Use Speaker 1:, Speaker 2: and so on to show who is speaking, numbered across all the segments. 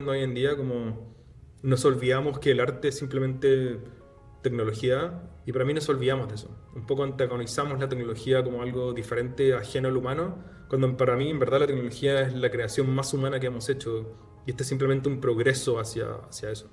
Speaker 1: hoy en día, como nos olvidamos que el arte es simplemente tecnología, y para mí nos olvidamos de eso. Un poco antagonizamos la tecnología como algo diferente, ajeno al humano, cuando para mí en verdad la tecnología es la creación más humana que hemos hecho, y este es simplemente un progreso hacia eso.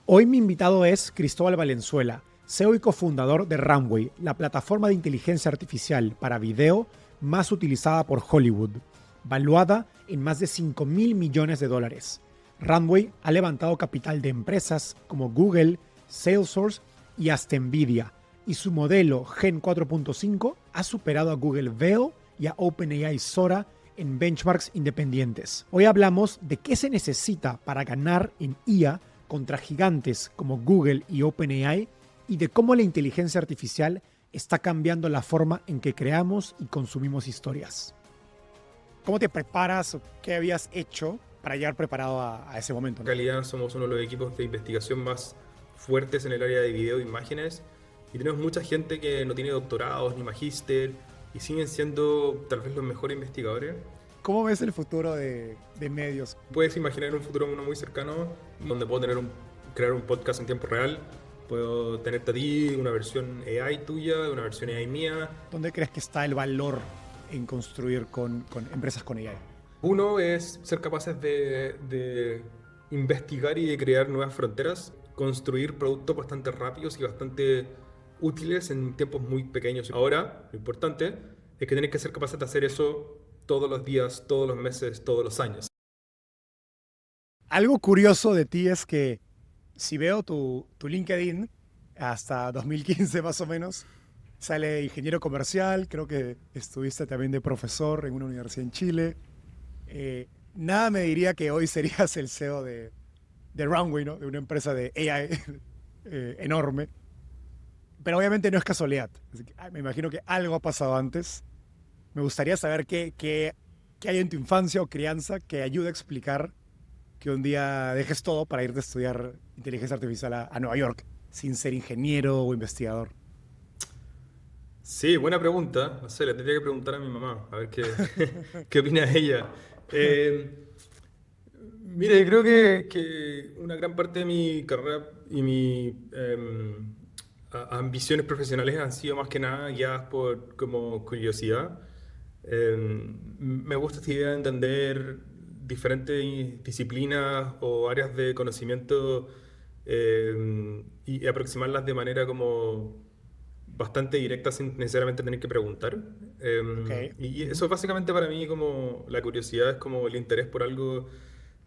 Speaker 2: Hoy mi invitado es Cristóbal Valenzuela, CEO y cofundador de Runway, la plataforma de inteligencia artificial para video más utilizada por Hollywood, valuada en más de $5.000 millones. Runway ha levantado capital de empresas como Google, Salesforce y hasta Nvidia, y su modelo Gen 4.5 ha superado a Google Veo y a OpenAI Sora en benchmarks independientes. Hoy hablamos de qué se necesita para ganar en IA contra gigantes como Google y OpenAI, y de cómo la inteligencia artificial está cambiando la forma en que creamos y consumimos historias. ¿Cómo te preparas o qué habías hecho para llegar preparado a ese momento,
Speaker 1: En
Speaker 2: ¿no?
Speaker 1: realidad somos uno de los equipos de investigación más fuertes en el área de video e imágenes, y tenemos mucha gente que no tiene doctorados ni magíster y siguen siendo tal vez los mejores investigadores.
Speaker 2: ¿Cómo ves el futuro de medios?
Speaker 1: Puedes imaginar un futuro uno muy cercano donde puedo crear un podcast en tiempo real, puedo tenerte a ti, una versión AI tuya, una versión AI mía.
Speaker 2: ¿Dónde crees que está el valor en construir con empresas con AI?
Speaker 1: Uno es ser capaces de investigar y de crear nuevas fronteras, construir productos bastante rápidos y bastante útiles en tiempos muy pequeños. Ahora, lo importante es que tienes que ser capaces de hacer eso todos los días, todos los meses, todos los años.
Speaker 2: Algo curioso de ti es que si veo tu LinkedIn, hasta 2015 más o menos, sale ingeniero comercial, creo que estuviste también de profesor en una universidad en Chile. Nada me diría que hoy serías el CEO de Runway, ¿no? De una empresa de AI enorme. Pero obviamente no es casualidad. Así que, me imagino que algo ha pasado antes. Me gustaría saber qué hay en tu infancia o crianza que ayude a explicar que un día dejes todo para irte a estudiar inteligencia artificial a Nueva York sin ser ingeniero o investigador.
Speaker 1: Sí, buena pregunta. No sé, le tendría que preguntar a mi mamá, a ver qué opina ella. Eh, Mire, creo que una gran parte de mi carrera y mis ambiciones profesionales han sido más que nada guiadas por como curiosidad. Me gusta esta idea de entender diferentes disciplinas o áreas de conocimiento, y aproximarlas de manera como bastante directa sin necesariamente tener que preguntar.
Speaker 2: Ok.
Speaker 1: Y
Speaker 2: Ujú.
Speaker 1: eso básicamente para mí como la curiosidad es como el interés por algo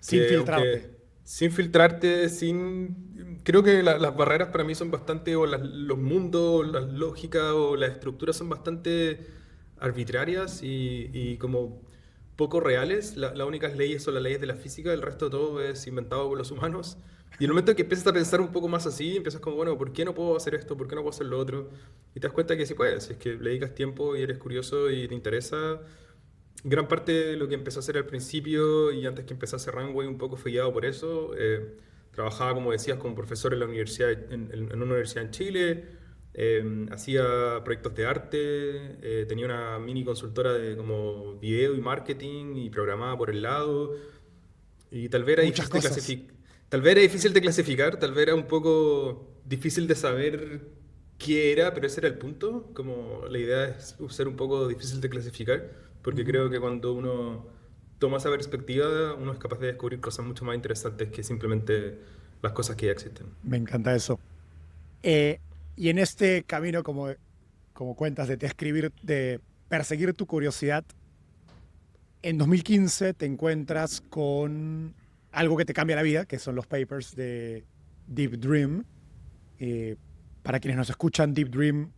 Speaker 2: Sin
Speaker 1: que
Speaker 2: filtrarte.
Speaker 1: aunque sin filtrarte, sin... Creo que las barreras para mí son bastante, o los mundos, las lógicas o las estructuras son bastante arbitrarias y como poco reales. Las únicas leyes son las leyes de la física, el resto de todo es inventado por los humanos. Y en el momento en que empiezas a pensar un poco más así, empiezas como, bueno, ¿por qué no puedo hacer esto? ¿Por qué no puedo hacer lo otro? Y te das cuenta que sí puedes, si es que le dedicas tiempo y eres curioso y te interesa. Gran parte de lo que empecé a hacer al principio y antes que empezase Runway un poco fue guiado por eso. Trabajaba, como decías, como profesor en la universidad, en una universidad en Chile. Hacía proyectos de arte. Tenía una mini consultora de como video y marketing y programaba por el lado. Y tal vez era
Speaker 2: Muchas
Speaker 1: difícil de
Speaker 2: cosas.
Speaker 1: clasificar. Tal vez era difícil de clasificar, tal vez era un poco difícil de saber qué era, pero ese era el punto. Como la idea es ser un poco difícil de clasificar, porque
Speaker 2: Ujú.
Speaker 1: creo que cuando uno toma esa perspectiva, uno es capaz de descubrir cosas mucho más interesantes que simplemente las cosas que ya existen.
Speaker 2: Me encanta eso. Eh, y en este camino, como cuentas, de escribir, de perseguir tu curiosidad, en 2015 te encuentras con algo que te cambia la vida, que son los papers de Deep Dream. Eh, para quienes nos escuchan, Deep Dream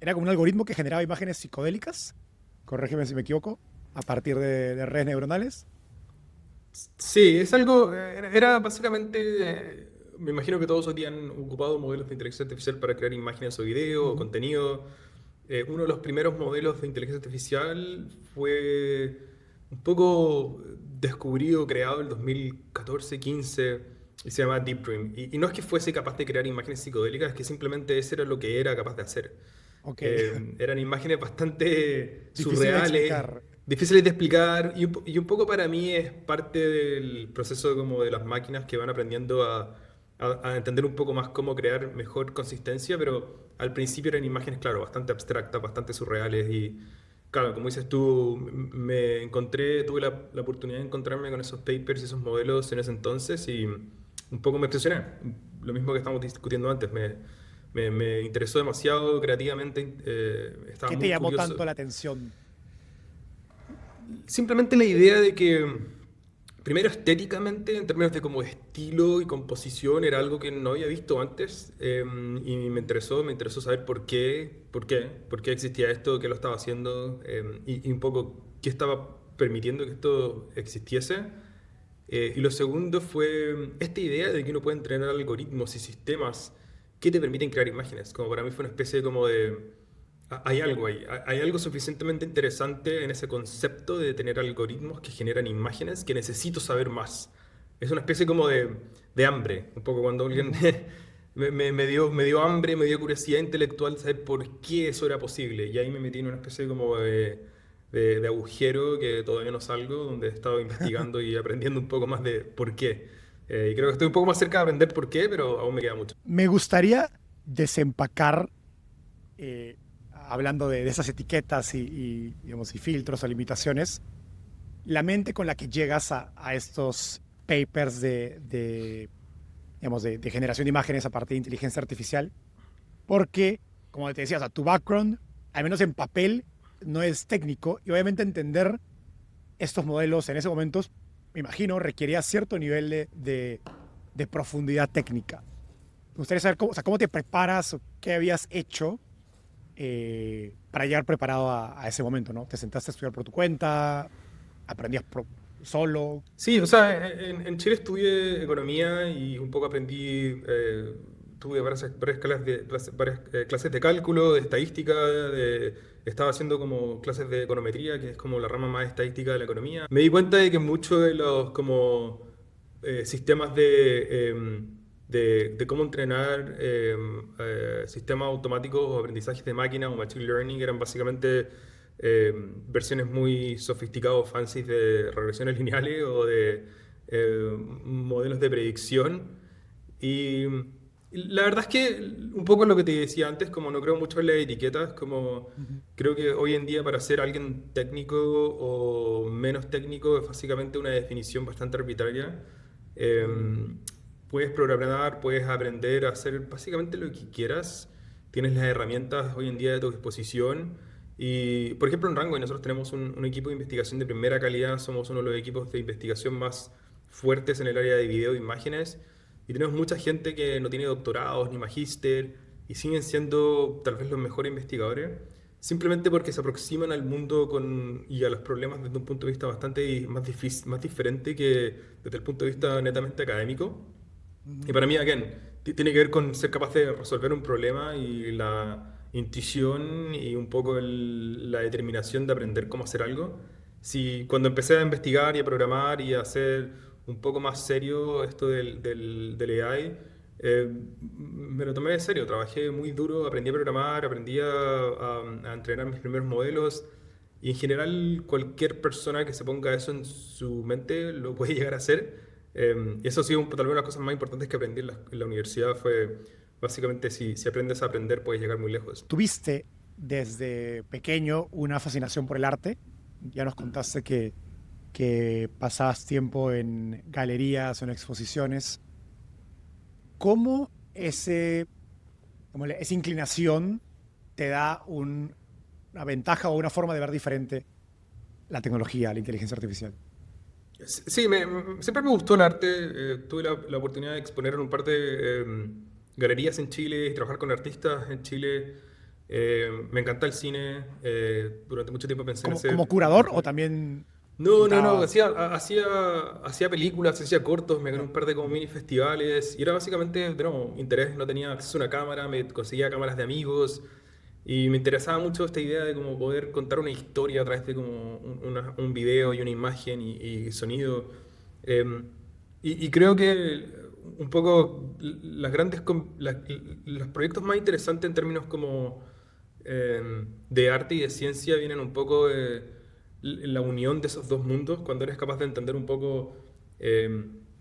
Speaker 2: era como un algoritmo que generaba imágenes psicodélicas, corrígeme si me equivoco, a partir de redes neuronales.
Speaker 1: Sí, es algo, era básicamente, me imagino que todos hoy día han ocupado modelos de inteligencia artificial para crear imágenes o video o
Speaker 2: Ujú.
Speaker 1: contenido. Uno de los primeros modelos de inteligencia artificial fue un poco descubrido, creado en 2014-15 y se llama Deep Dream. Y no es que fuese capaz de crear imágenes psicodélicas, es que simplemente eso era lo que era capaz de hacer.
Speaker 2: Ok,
Speaker 1: Eran imágenes bastante
Speaker 2: difícil de
Speaker 1: surreales.
Speaker 2: explicar.
Speaker 1: difíciles de explicar y un poco para mí es parte del proceso como de las máquinas que van aprendiendo a entender un poco más cómo crear mejor consistencia, pero al principio eran imágenes, claro, bastante abstractas, bastante surreales y, claro, como dices tú, tuve la oportunidad de encontrarme con esos papers y esos modelos en ese entonces y un poco me obsesioné. Lo mismo que estamos discutiendo antes, me interesó demasiado creativamente, estaba
Speaker 2: ¿Qué te
Speaker 1: muy
Speaker 2: llamó
Speaker 1: curioso.
Speaker 2: tanto la atención?
Speaker 1: Simplemente la idea de que, primero estéticamente, en términos de como estilo y composición, era algo que no había visto antes y me interesó saber por qué existía esto, qué lo estaba haciendo y un poco qué estaba permitiendo que esto existiese. Y lo segundo fue esta idea de que uno puede entrenar algoritmos y sistemas que te permiten crear imágenes. Como para mí fue una especie como de... Hay algo ahí, hay algo suficientemente interesante en ese concepto de tener algoritmos que generan imágenes que necesito saber más. Es una especie como de hambre, un poco cuando alguien
Speaker 2: Ujú.
Speaker 1: me dio hambre, me dio curiosidad intelectual de saber por qué eso era posible. Y ahí me metí en una especie como de agujero que todavía no salgo, donde he estado investigando y aprendiendo un poco más de por qué. Y creo que estoy un poco más cerca de aprender por qué, pero aún me queda mucho.
Speaker 2: Me gustaría desempacar, eh, hablando de esas etiquetas digamos, y filtros o limitaciones, la mente con la que llegas a estos papers digamos, de generación de imágenes a partir de inteligencia artificial, porque, como te decía, o sea, tu background, al menos en papel, no es técnico, y obviamente entender estos modelos en ese momento, me imagino, requería cierto nivel de profundidad técnica. Me gustaría saber cómo, o sea, cómo te preparas, o qué habías hecho para llegar preparado a ese momento, ¿no? ¿Te sentaste a estudiar por tu cuenta? ¿Aprendías solo?
Speaker 1: Sí, o sea, en Chile estudié economía y un poco aprendí, tuve varias clases de cálculo, de estadística, estaba haciendo como clases de econometría, que es como la rama más estadística de la economía. Me di cuenta de que muchos de los como sistemas de cómo entrenar sistemas automáticos o aprendizajes de máquina o machine learning eran básicamente eh, versiones muy sofisticadas, fancy de regresiones lineales o de modelos de predicción. Y la verdad es que un poco lo que te decía antes, como no creo mucho en las etiquetas, como
Speaker 2: Ujú.
Speaker 1: creo que hoy en día para ser alguien técnico o menos técnico es básicamente una definición bastante arbitraria. Eh, puedes programar, puedes aprender a hacer básicamente lo que quieras. Tienes las herramientas hoy en día de tu disposición. Y, por ejemplo, en Rango nosotros tenemos un equipo de investigación de primera calidad. Somos uno de los equipos de investigación más fuertes en el área de video e imágenes. Y tenemos mucha gente que no tiene doctorados ni magíster y siguen siendo tal vez los mejores investigadores, simplemente porque se aproximan al mundo y a los problemas desde un punto de vista bastante más, más diferente que desde el punto de vista netamente académico. Y
Speaker 2: Ujú.
Speaker 1: para mí, again, tiene que ver con ser capaz de resolver un problema y la intuición y un poco la determinación de aprender cómo hacer algo. Si cuando empecé a investigar y a programar y a hacer un poco más serio esto del AI, me lo tomé en serio, trabajé muy duro, aprendí a programar, aprendí a entrenar mis primeros modelos y en general cualquier persona que se ponga eso en su mente lo puede llegar a hacer. Y eso ha sido tal vez una de las cosas más importantes que aprendí en la universidad fue básicamente si aprendes a aprender puedes llegar muy lejos.
Speaker 2: ¿Tuviste desde pequeño una fascinación por el arte? Ya nos contaste que pasabas tiempo en galerías o en exposiciones. ¿Cómo esa inclinación te da una ventaja o una forma de ver diferente la tecnología, la inteligencia artificial?
Speaker 1: Sí, siempre me gustó el arte. Tuve la oportunidad de exponer en un par de galerías en Chile y trabajar con artistas en Chile. Me encanta el cine. Durante mucho tiempo pensé en
Speaker 2: ¿Como
Speaker 1: hacer
Speaker 2: curador o también
Speaker 1: no,
Speaker 2: pintabas?
Speaker 1: hacía películas, hacía cortos, me gané un par de como mini festivales y era básicamente, de nuevo, interés, no tenía acceso a una cámara, me conseguía cámaras de amigos y me interesaba mucho esta idea de como poder contar una historia a través de como un video y una imagen y sonido. Eh, y creo que un poco los proyectos más interesantes en términos como de arte y de ciencia vienen un poco de la unión de esos dos mundos, cuando eres capaz de entender un poco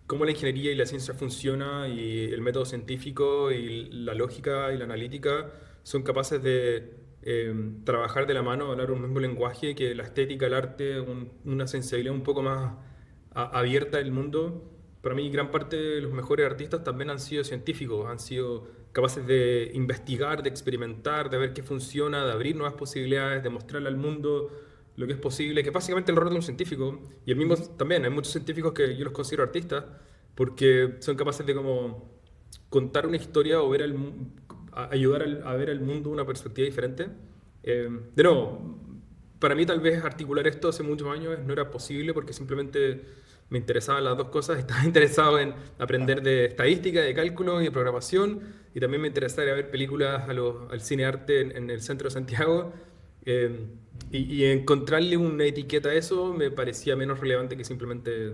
Speaker 1: cómo la ingeniería y la ciencia funciona y el método científico y la lógica y la analítica son capaces de trabajar de la mano, hablar un mismo lenguaje, que la estética, el arte, una sensibilidad un poco más abierta del mundo. Para mí, gran parte de los mejores artistas también han sido científicos, han sido capaces de investigar, de experimentar, de ver qué funciona, de abrir nuevas posibilidades, de mostrarle al mundo lo que es posible, que es básicamente el rol de un científico. Y el mismo también, hay muchos científicos que yo los considero artistas porque son capaces de como contar una historia o ver ayudar a ver el mundo de una perspectiva diferente. De nuevo, para mí tal vez articular esto hace muchos años no era posible porque simplemente me interesaban las dos cosas. Estaba interesado en aprender de estadística, de cálculo y de programación, y también me interesaba ir a ver películas al cine arte en el centro de Santiago. Y encontrarle una etiqueta a eso me parecía menos relevante que simplemente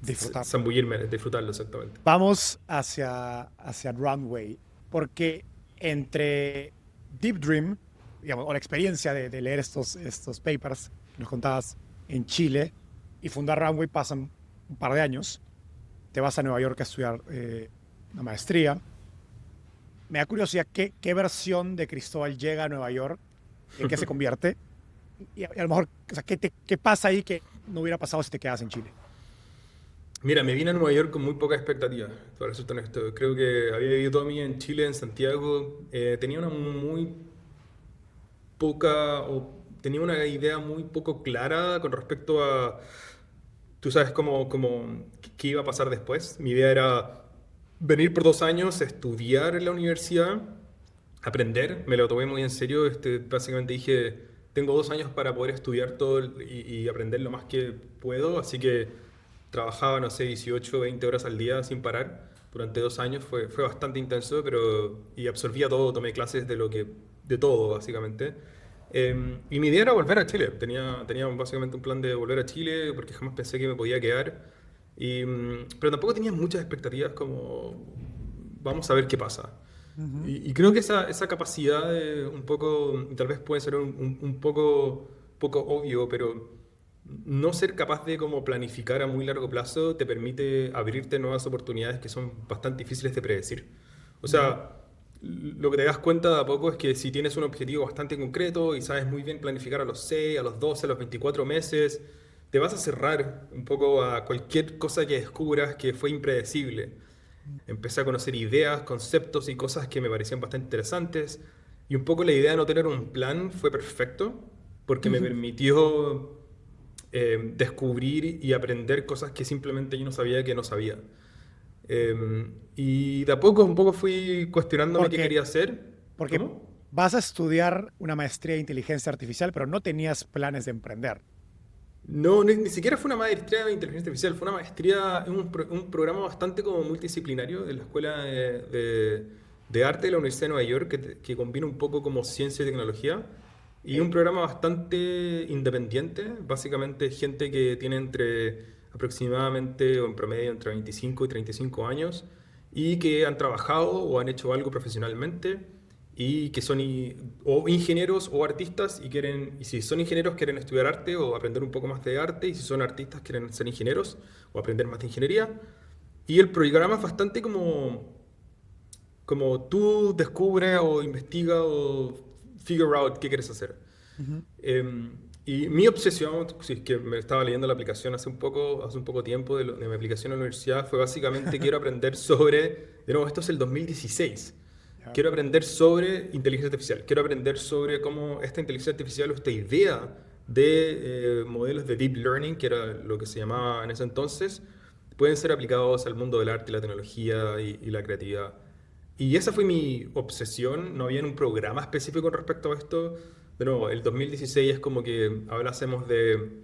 Speaker 2: Disfrutar.
Speaker 1: zambullirme, disfrutarlo exactamente.
Speaker 2: Vamos hacia Runway, porque entre Deep Dream, digamos, o la experiencia de leer estos papers que nos contabas en Chile y fundar Runway pasan un par de años, te vas a Nueva York a estudiar una maestría. Me da curiosidad qué versión de Cristóbal llega a Nueva York, en qué se convierte, y a lo mejor, o sea, qué pasa ahí que no hubiera pasado si te quedas en Chile.
Speaker 1: Mira, me vine a Nueva York con muy poca expectativa, para ser honesto. Creo que había vivido toda mi vida en Chile, en Santiago. Tenía una muy poca, o tenía una idea muy poco clara con respecto a, tú sabes, qué iba a pasar después. Mi idea era venir por 2 años, estudiar en la universidad, aprender. Me lo tomé muy en serio. Básicamente dije, tengo 2 años para poder estudiar todo y aprender lo más que puedo, así que trabajaba, no sé, 18, 20 horas al día sin parar durante 2 años. Fue bastante intenso, y absorbía todo, tomé clases de todo, básicamente. Y mi idea era volver a Chile. Tenía básicamente un plan de volver a Chile porque jamás pensé que me podía quedar. Pero tampoco tenía muchas expectativas como, vamos a ver qué pasa.
Speaker 2: Ujú.
Speaker 1: Y creo que esa capacidad de un poco, tal vez puede ser un poco obvio, pero no ser capaz de como planificar a muy largo plazo te permite abrirte nuevas oportunidades que son bastante difíciles de predecir. O
Speaker 2: Ujú.
Speaker 1: sea, lo que te das cuenta de a poco es que si tienes un objetivo bastante concreto y sabes muy bien planificar a los 6, a los 12, a los 24 meses, te vas a cerrar un poco a cualquier cosa que descubras que fue impredecible. Empecé a conocer ideas, conceptos y cosas que me parecían bastante interesantes. Y un poco la idea de no tener un plan fue perfecto porque me
Speaker 2: Ujú.
Speaker 1: permitió descubrir y aprender cosas que simplemente yo no sabía que no sabía. Y de a poco, un poco fui cuestionándome qué
Speaker 2: Porque,
Speaker 1: quería hacer.
Speaker 2: porque
Speaker 1: ¿Cómo?
Speaker 2: vas a estudiar una maestría de inteligencia artificial, pero no tenías planes de emprender.
Speaker 1: No, ni siquiera fue una maestría de inteligencia artificial, fue una maestría en un programa bastante como multidisciplinario de la Escuela de Arte de la Universidad de Nueva York que combina un poco como ciencia y tecnología. Y un
Speaker 2: Ok.
Speaker 1: programa bastante independiente, básicamente gente que tiene aproximadamente o en promedio entre 25 y 35 años y que han trabajado o han hecho algo profesionalmente y que son o ingenieros o artistas y si son ingenieros quieren estudiar arte o aprender un poco más de arte, y si son artistas quieren ser ingenieros o aprender más de ingeniería. Y el programa es bastante como tú descubre o investiga o figure out qué quieres hacer.
Speaker 2: Ujú.
Speaker 1: Y mi obsesión, si es que me estaba leyendo la aplicación hace un poco tiempo de mi aplicación en la universidad, fue básicamente quiero aprender de nuevo, esto es el 2016.
Speaker 2: Ya.
Speaker 1: Quiero aprender sobre inteligencia artificial. Quiero aprender sobre cómo esta inteligencia artificial o esta idea de modelos de deep learning, que era lo que se llamaba en ese entonces, pueden ser aplicados al mundo del arte y la tecnología y la creatividad. Y esa fue mi obsesión. No había un programa específico con respecto a esto. De nuevo, el 2016 es como que hablásemos de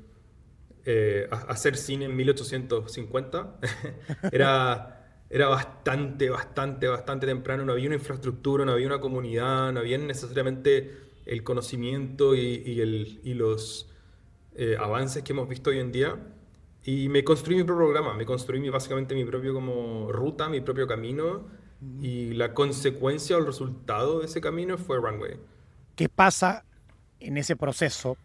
Speaker 1: hacer cine en 1850. Era bastante temprano. No había una infraestructura, no había una comunidad, no había necesariamente el conocimiento y los avances que hemos visto hoy en día. Y me construí mi propio programa, básicamente mi propio como ruta, mi propio camino,
Speaker 2: Ujú.
Speaker 1: y la consecuencia o el resultado de ese camino fue Runway.
Speaker 2: ¿Qué pasa en ese proceso?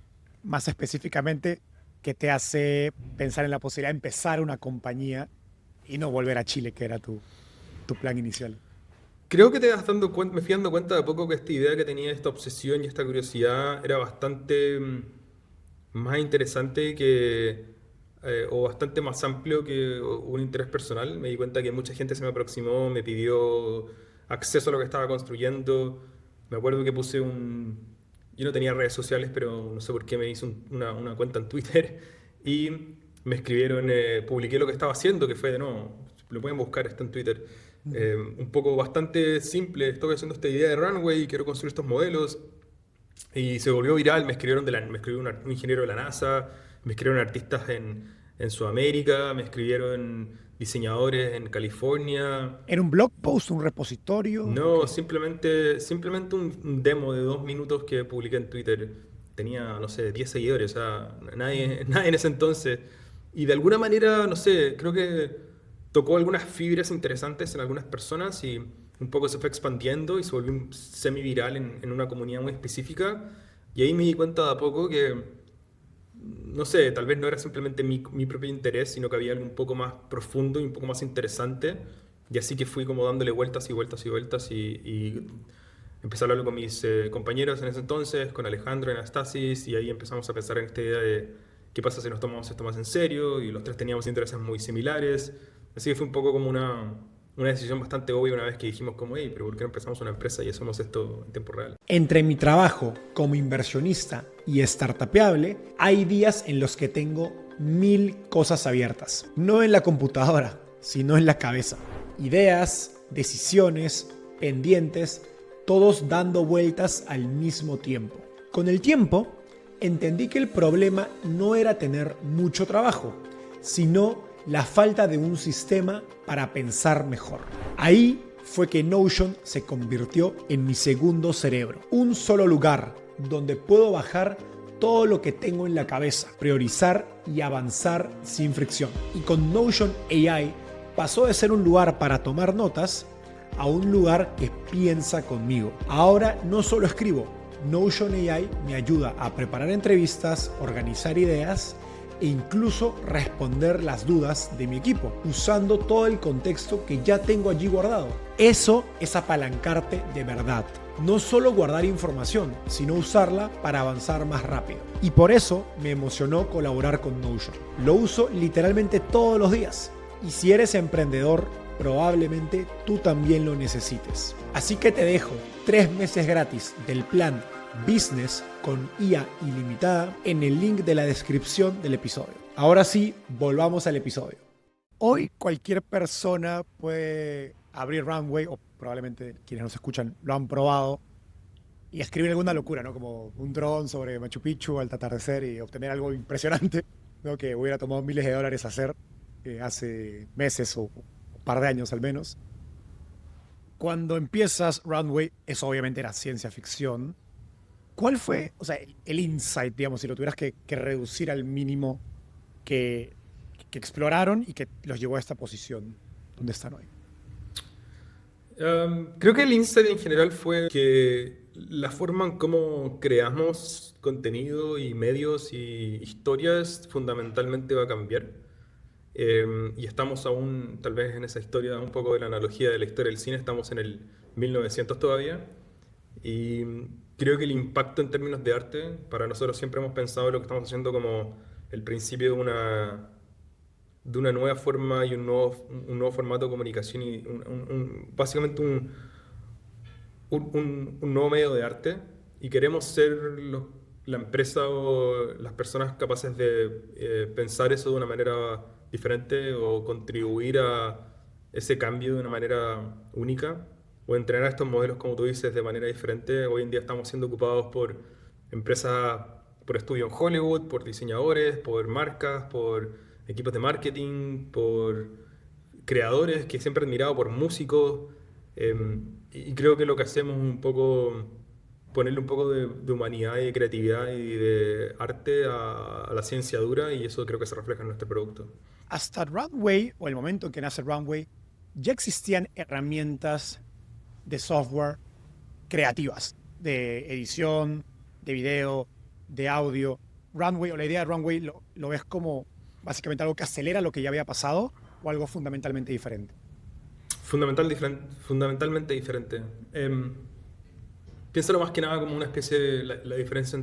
Speaker 2: más específicamente, qué te hace pensar en la posibilidad de empezar una compañía y no volver a Chile, que era tu plan inicial?
Speaker 1: Creo que te vas dando cuenta, me fui dando cuenta de a poco que esta idea que tenía, esta obsesión y esta curiosidad era bastante más interesante o bastante más amplio que un interés personal. Me di cuenta que mucha gente se me aproximó, me pidió acceso a lo que estaba construyendo. Me acuerdo que yo no tenía redes sociales, pero no sé por qué me hice una cuenta en Twitter y me escribieron, publiqué lo que estaba haciendo, que fue de no, lo pueden buscar, está en Twitter. Un poco bastante simple, estoy haciendo esta idea de Runway, quiero construir estos modelos. Y se volvió viral, me escribió un ingeniero de la NASA, me escribieron artistas en Sudamérica, me escribieron diseñadores en California.
Speaker 2: ¿Era un blog post, un repositorio o
Speaker 1: No,
Speaker 2: qué?
Speaker 1: simplemente un demo de 2 minutos que publiqué en Twitter. Tenía, no sé, 10 seguidores, o sea, nadie en ese entonces. Y de alguna manera, no sé, creo que tocó algunas fibras interesantes en algunas personas y un poco se fue expandiendo y se volvió un semi-viral en una comunidad muy específica. Y ahí me di cuenta de a poco que, no sé, tal vez no era simplemente mi propio interés, sino que había algo un poco más profundo y un poco más interesante. Y así que fui como dándole vueltas y vueltas y vueltas y empecé a hablarlo con mis compañeros en ese entonces, con Alejandro y Anastasis, y ahí empezamos a pensar en esta idea de qué pasa si nos tomamos esto más en serio, y los tres teníamos intereses muy similares. Así que fue un poco como una decisión bastante obvia una vez que dijimos como, hey, pero ¿por qué no empezamos una empresa y hacemos esto en tiempo real?
Speaker 2: Entre mi trabajo como inversionista y startupeable, hay días en los que tengo 1000 cosas abiertas. No en la computadora, sino en la cabeza. Ideas, decisiones, pendientes, todos dando vueltas al mismo tiempo. Con el tiempo, entendí que el problema no era tener mucho trabajo, sino la falta de un sistema para pensar mejor. Ahí fue que Notion se convirtió en mi segundo cerebro. Un solo lugar donde puedo bajar todo lo que tengo en la cabeza, priorizar y avanzar sin fricción. Y con Notion AI pasó de ser un lugar para tomar notas a un lugar que piensa conmigo. Ahora no solo escribo, Notion AI me ayuda a preparar entrevistas, organizar ideas e incluso responder las dudas de mi equipo, usando todo el contexto que ya tengo allí guardado. Eso es apalancarte de verdad. No solo guardar información, sino usarla para avanzar más rápido. Y por eso me emocionó colaborar con Notion. Lo uso literalmente todos los días. Y si eres emprendedor, probablemente tú también lo necesites. Así que te dejo 3 meses gratis del plan Business con IA ilimitada en el link de la descripción del episodio. Ahora sí, volvamos al episodio. Hoy cualquier persona puede abrir Runway, o probablemente quienes nos escuchan lo han probado, y escribir alguna locura, ¿no? Como un dron sobre Machu Picchu al atardecer y obtener algo impresionante, ¿no? Que hubiera tomado miles de dólares hacer hace meses o un par de años al menos. Cuando empiezas Runway, eso obviamente era ciencia ficción. ¿Cuál fue, o sea, el insight, digamos, si lo tuvieras que reducir al mínimo que exploraron y que los llevó a esta posición donde están hoy?
Speaker 1: Creo que el insight en general fue que la forma en cómo creamos contenido y medios y historias fundamentalmente va a cambiar. Y estamos aún, tal vez en esa historia, un poco de la analogía de la historia del cine, estamos en el 1900 todavía. Y creo que el impacto en términos de arte, para nosotros siempre hemos pensado lo que estamos haciendo como el principio de una nueva forma y un nuevo formato de comunicación y básicamente un nuevo medio de arte. Y queremos ser la empresa o las personas capaces de pensar eso de una manera diferente o contribuir a ese cambio de una manera única o entrenar estos modelos, como tú dices, de manera diferente. Hoy en día estamos siendo ocupados por empresas, por estudios en Hollywood, por diseñadores, por marcas, por equipos de marketing, por creadores que siempre he admirado, por músicos. Y creo que lo que hacemos es un poco ponerle un poco de humanidad y de creatividad y de arte a la ciencia dura, y eso creo que se refleja en nuestro producto.
Speaker 2: Hasta Runway, o el momento en que nace Runway, ya existían herramientas de software creativas, de edición, de video, de audio. Runway o la idea de Runway lo ves como básicamente algo que acelera lo que ya había pasado o algo fundamentalmente diferente?
Speaker 1: Fundamentalmente diferente. Piénsalo más que nada como una especie de la diferencia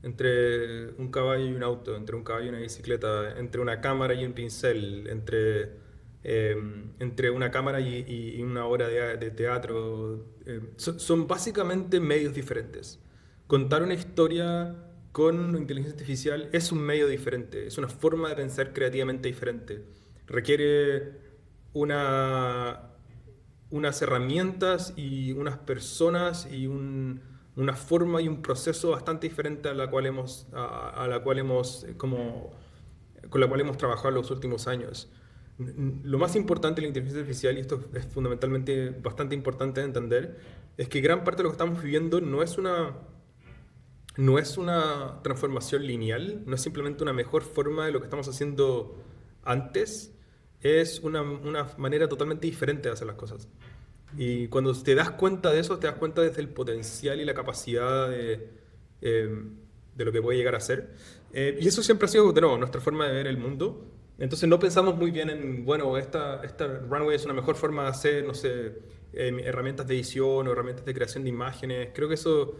Speaker 1: entre un caballo y un auto, entre un caballo y una bicicleta, entre una cámara y un pincel, entre una cámara y una obra de teatro. Son básicamente medios diferentes. Contar una historia con inteligencia artificial es un medio diferente, es una forma de pensar creativamente diferente. Requiere una, unas herramientas y unas personas y una forma y un proceso bastante diferente a la cual hemos con la cual hemos trabajado en los últimos años. Lo más importante de la inteligencia artificial, y esto es fundamentalmente bastante importante de entender, es que gran parte de lo que estamos viviendo no es una transformación lineal, no es simplemente una mejor forma de lo que estamos haciendo antes, es una manera totalmente diferente de hacer las cosas. Y cuando te das cuenta de eso, te das cuenta desde el potencial y la capacidad de lo que puede llegar a ser. Y eso siempre ha sido, de nuevo, nuestra forma de ver el mundo. Entonces no pensamos muy bien en, bueno, esta Runway es una mejor forma de hacer, no sé, herramientas de edición o herramientas de creación de imágenes. Creo que eso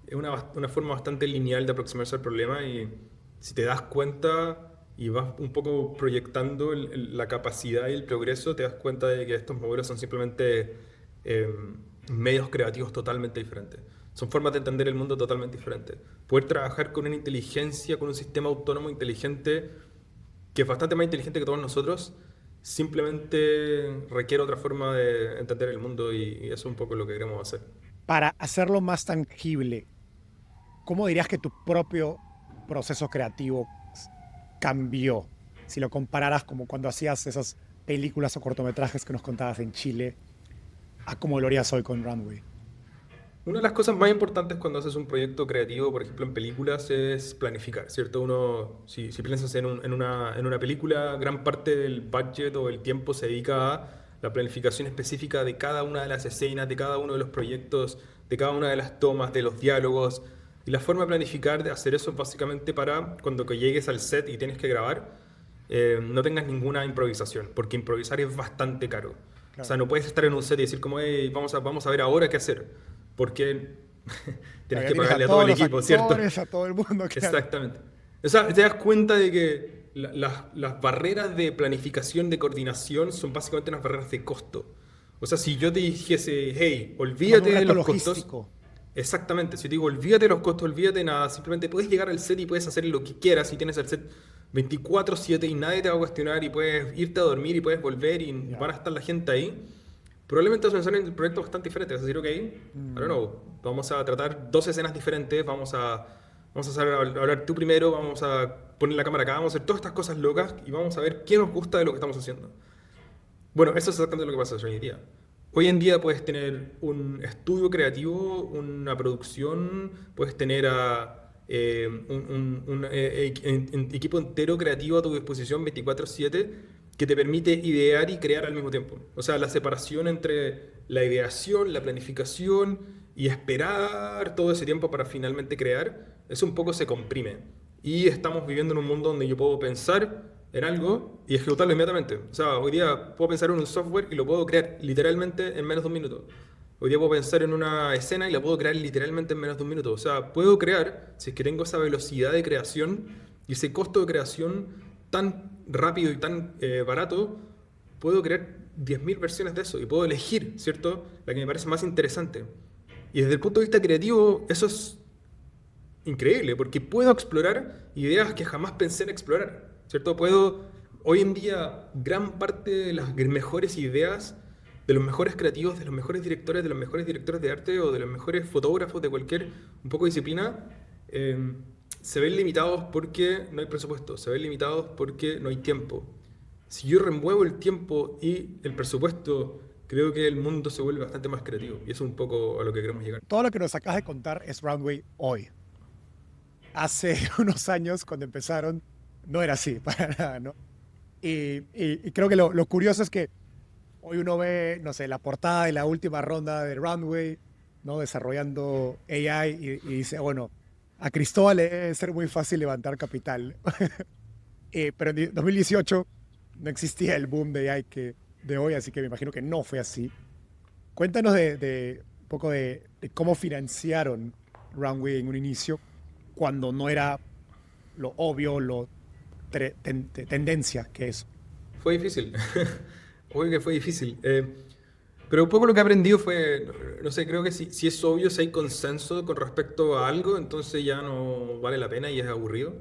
Speaker 1: es una forma bastante lineal de aproximarse al problema y si te das cuenta y vas un poco proyectando la capacidad y el progreso, te das cuenta de que estos modelos son simplemente eh, medios creativos totalmente diferentes. Son formas de entender el mundo totalmente diferentes. Poder trabajar con una inteligencia, con un sistema autónomo inteligente, que es bastante más inteligente que todos nosotros, simplemente requiere otra forma de entender el mundo y eso es un poco lo que queremos hacer.
Speaker 2: Para hacerlo más tangible, ¿cómo dirías que tu propio proceso creativo cambió? Si lo compararas como cuando hacías esas películas o cortometrajes que nos contabas en Chile, a cómo lo harías hoy con Runway.
Speaker 1: Una de las cosas más importantes cuando haces un proyecto creativo, por ejemplo en películas, es planificar, ¿cierto? Si piensas en una película, gran parte del budget o el tiempo se dedica a la planificación específica de cada una de las escenas, de cada uno de los proyectos, de cada una de las tomas, de los diálogos. Y la forma de planificar, de hacer eso es básicamente para cuando que llegues al set y tienes que grabar, no tengas ninguna improvisación, porque improvisar es bastante caro. O
Speaker 2: Claro.
Speaker 1: sea, no puedes estar en un set y decir como, hey, vamos a ver ahora qué hacer, porque
Speaker 2: Claro,
Speaker 1: tienes
Speaker 2: ya
Speaker 1: que
Speaker 2: tienes a
Speaker 1: pagarle a todo
Speaker 2: todos
Speaker 1: el
Speaker 2: los
Speaker 1: equipo, ¿cierto?
Speaker 2: actores, a todo el mundo, claro.
Speaker 1: Exactamente. O sea, te das cuenta de que las barreras de planificación, de coordinación, son básicamente unas barreras de costo. O sea, si yo te dijese, hey,
Speaker 2: Como en un
Speaker 1: olvídate de
Speaker 2: reto
Speaker 1: los costos,
Speaker 2: logístico.
Speaker 1: exactamente, si te digo, olvídate de los costos, olvídate de nada, simplemente puedes llegar al set y puedes hacer lo que quieras y tienes el set 24/7 y nadie te va a cuestionar y puedes irte a dormir y puedes volver y
Speaker 2: Ya.
Speaker 1: van a estar la gente ahí. Probablemente vas a pensar en proyectos bastante diferentes, vas a decir, ok, I don't
Speaker 2: Mm,
Speaker 1: know, vamos a tratar dos escenas diferentes, vamos a hablar tú primero, vamos a poner la cámara acá, vamos a hacer todas estas cosas locas y vamos a ver qué nos gusta de lo que estamos haciendo. Bueno, eso es exactamente lo que pasa hoy en día. Hoy en día puedes tener un estudio creativo, una producción, puedes tener un equipo entero creativo a tu disposición 24/7 que te permite idear y crear al mismo tiempo. O sea, la separación entre la ideación, la planificación y esperar todo ese tiempo para finalmente crear, eso un poco se comprime. Y estamos viviendo en un mundo donde yo puedo pensar en algo y ejecutarlo inmediatamente. O sea, hoy día puedo pensar en un software y lo puedo crear literalmente en menos de un minuto. Hoy día puedo pensar en una escena y la puedo crear literalmente en menos de un minuto. O sea, puedo crear, si es que tengo esa velocidad de creación y ese costo de creación tan rápido y tan barato, puedo crear 10.000 versiones de eso y puedo elegir, ¿cierto? La que me parece más interesante. Y desde el punto de vista creativo, eso es increíble, porque puedo explorar ideas que jamás pensé en explorar, ¿cierto? Hoy en día, gran parte de las mejores ideas, de los mejores creativos, de los mejores directores de arte o de los mejores fotógrafos de cualquier un poco disciplina, eh, se ven limitados porque no hay presupuesto, se ven limitados porque no hay tiempo. Si yo remuevo el tiempo y el presupuesto, creo que el mundo se vuelve bastante más creativo y eso es un poco a lo que queremos llegar.
Speaker 2: todo lo que nos acabas de contar es Runway hoy. Hace unos años, cuando empezaron, no era así, para nada, ¿no? Y creo que lo curioso es que hoy uno ve, no sé, la portada de la última ronda de Runway, ¿no? Desarrollando AI y dice, bueno, A Cristóbal le debe ser muy fácil levantar capital. Pero en 2018 no existía el boom de AI de hoy, así que me imagino que no fue así. Cuéntanos de un poco de cómo financiaron Runway en un inicio, cuando no era lo obvio, tendencia que es.
Speaker 1: Fue difícil. Obvio que fue difícil. Pero un poco lo que he aprendido fue, no sé, creo que si es obvio, si hay consenso con respecto a algo, entonces ya no vale la pena y es aburrido.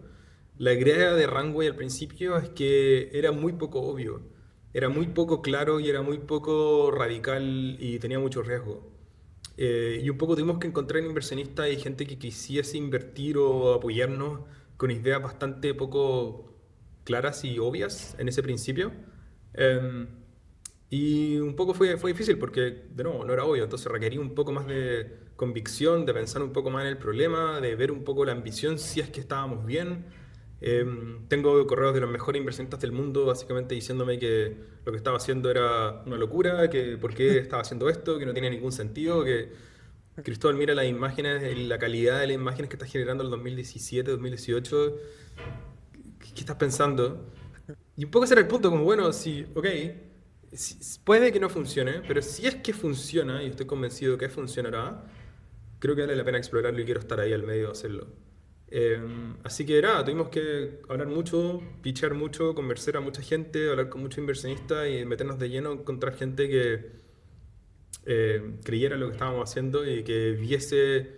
Speaker 1: La idea de Runway al principio es que era muy poco obvio, era muy poco claro y era muy poco radical y tenía mucho riesgo. Y un poco tuvimos que encontrar inversionistas y gente que quisiese invertir o apoyarnos con ideas bastante poco claras y obvias en ese principio. Em, y un poco fue difícil porque, de nuevo, no era obvio, entonces requería un poco más de convicción, de pensar un poco más en el problema, de ver un poco la ambición si es que estábamos bien. Tengo correos de los mejores inversionistas del mundo básicamente diciéndome que lo que estaba haciendo era una locura, que por qué estaba haciendo esto, que no tiene ningún sentido, que Cristóbal mira las imágenes, la calidad de las imágenes que está generando en el 2017, 2018, ¿qué estás pensando? Y un poco ese era el punto, como bueno, si, ok, puede que no funcione, pero si es que funciona, y estoy convencido que funcionará, creo que vale la pena explorarlo y quiero estar ahí al medio de hacerlo. Eh, Así que nada, tuvimos que hablar mucho, pitchar mucho, conversar a mucha gente, hablar con muchos inversionistas y meternos de lleno, encontrar gente que creyera en lo que estábamos haciendo y que viese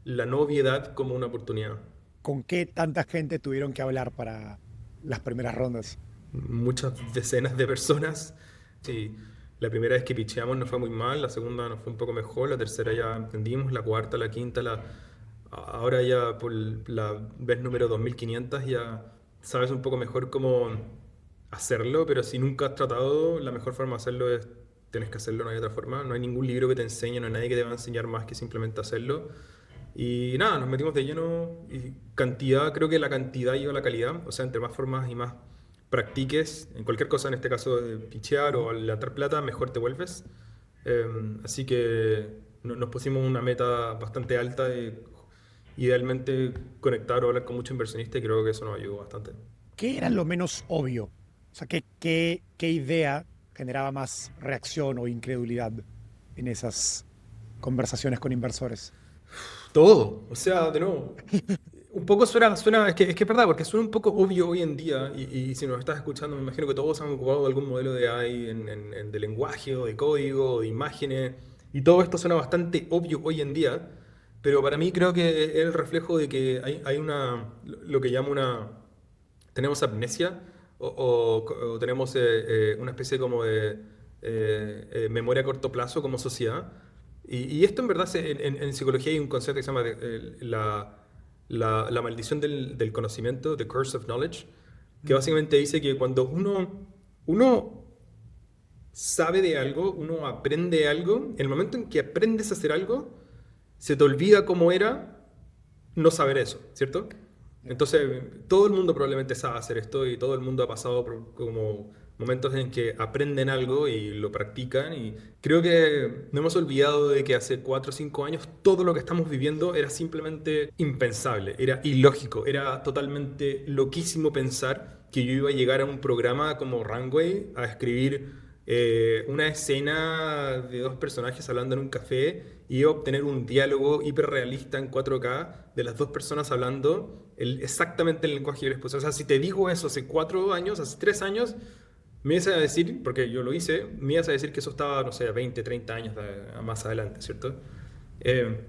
Speaker 1: la novedad como una oportunidad.
Speaker 2: ¿Con qué tanta gente tuvieron que hablar para las primeras rondas?
Speaker 1: Muchas decenas de personas. Sí, la primera vez que pitcheamos nos fue muy mal, la segunda nos fue un poco mejor, la tercera ya entendimos, la cuarta, la quinta, ahora ya por la vez número 2500 ya sabes un poco mejor cómo hacerlo, pero si nunca has tratado, la mejor forma de hacerlo es tienes que hacerlo, no hay otra forma, no hay ningún libro que te enseñe, no hay nadie que te va a enseñar más que simplemente hacerlo. Y nada, nos metimos de lleno y cantidad, creo que la cantidad lleva a la calidad, o sea, entre más formas y más practiques en cualquier cosa, en este caso de pichear o levantar plata, mejor te vuelves. Así que nos pusimos una meta bastante alta de idealmente conectar o hablar con muchos inversionistas y creo que eso nos ayudó bastante.
Speaker 2: ¿Qué era lo menos obvio? O sea, ¿qué idea generaba más reacción o incredulidad en esas conversaciones con inversores?
Speaker 1: Todo, o sea, de nuevo, un poco es que es verdad, porque suena un poco obvio hoy en día, y si nos estás escuchando, me imagino que todos han ocupado de algún modelo de AI de lenguaje, o de código, o de imágenes, y todo esto suena bastante obvio hoy en día, pero para mí creo que es el reflejo de que hay lo que llamo tenemos amnesia, o tenemos una especie como de memoria a corto plazo como sociedad, y esto en verdad, en psicología hay un concepto que se llama la maldición del conocimiento, the curse of knowledge, que
Speaker 2: Mm.
Speaker 1: básicamente dice que cuando uno sabe de algo, uno aprende algo, en el momento en que aprendes a hacer algo, se te olvida cómo era no saber eso, ¿cierto?
Speaker 2: Ya.
Speaker 1: Entonces, todo el mundo probablemente sabe hacer esto y todo el mundo ha pasado por como momentos en que aprenden algo y lo practican y creo que no hemos olvidado de que hace 4 o 5 años todo lo que estamos viviendo era simplemente impensable, era ilógico, era totalmente loquísimo pensar que yo iba a llegar a un programa como Runway a escribir una escena de dos personajes hablando en un café y obtener un diálogo hiperrealista en 4K de las dos personas hablando exactamente el lenguaje que yo les puse. O sea, si te digo eso hace 4 años, hace 3 años, me ibas a decir, porque yo lo hice, me ibas a decir que eso estaba, no sé, 20, 30 años más adelante, ¿cierto? Eh,